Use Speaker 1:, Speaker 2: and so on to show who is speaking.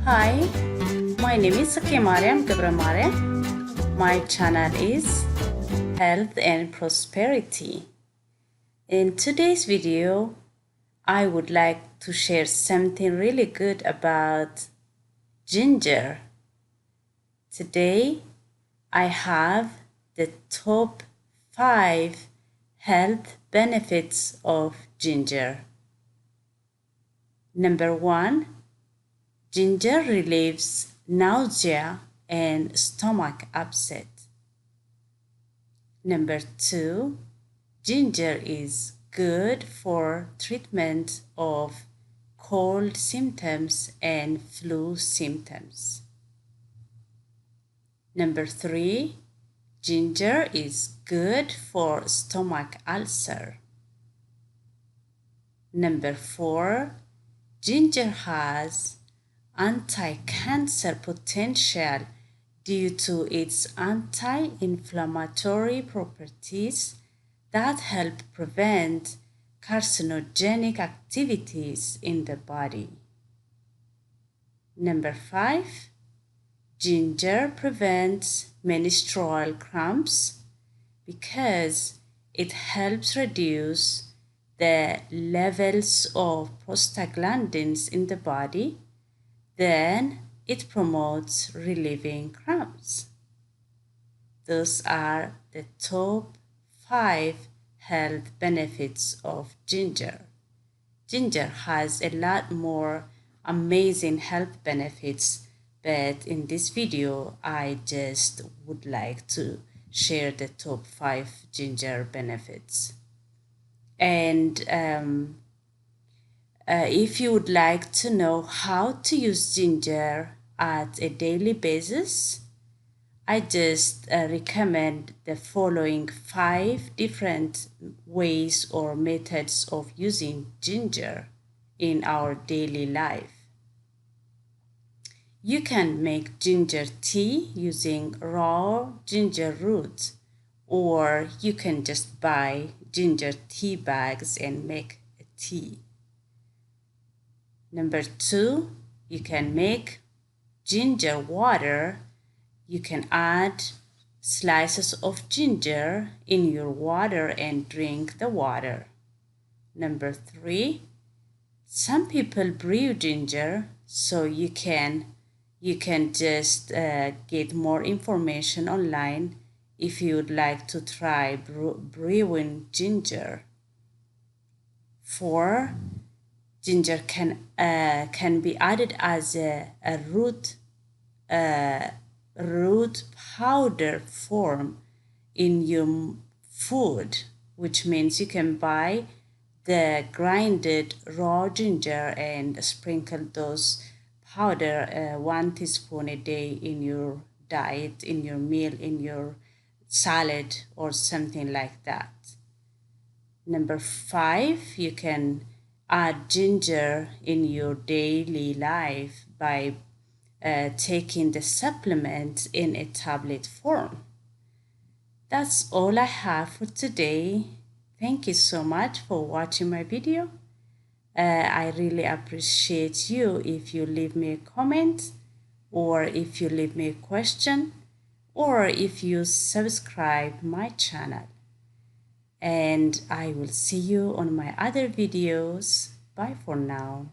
Speaker 1: Hi, my name is Mariam Gabramare. My channel is Health and Prosperity. In today's video, I would like to share something really good about ginger. Today, I have the top 5 health benefits of ginger. Number 1, ginger relieves nausea and stomach upset. Number 2, ginger is good for treatment of cold symptoms and flu symptoms. Number 3, ginger is good for stomach ulcer. Number 4, ginger has anti-cancer potential due to its anti-inflammatory properties that help prevent carcinogenic activities in the body. Number 5, ginger prevents menstrual cramps because it helps reduce the levels of prostaglandins in the body. Then it promotes relieving cramps. Those are the top 5 health benefits of ginger. Ginger has a lot more amazing health benefits, but in this video, I just would like to share the top 5 ginger benefits. And if you would like to know how to use ginger at a daily basis, I just recommend the following 5 different ways or methods of using ginger in our daily life. You can make ginger tea using raw ginger root, or you can just buy ginger tea bags and make a tea. Number 2, you can make ginger water. You can add slices of ginger in your water and drink the water. Number 3, some people brew ginger, so you can just get more information online if you would like to try brewing ginger. 4, ginger can be added as a root powder form in your food, which means you can buy the grinded raw ginger and sprinkle those powder 1 teaspoon a day in your diet, in your meal, in your salad or something like that. Number 5, you can add ginger in your daily life by taking the supplement in a tablet form. That's all I have for today. Thank you so much for watching my video. I really appreciate you if you leave me a comment, or if you leave me a question, or if you subscribe my channel. And I will see you on my other videos. Bye for now.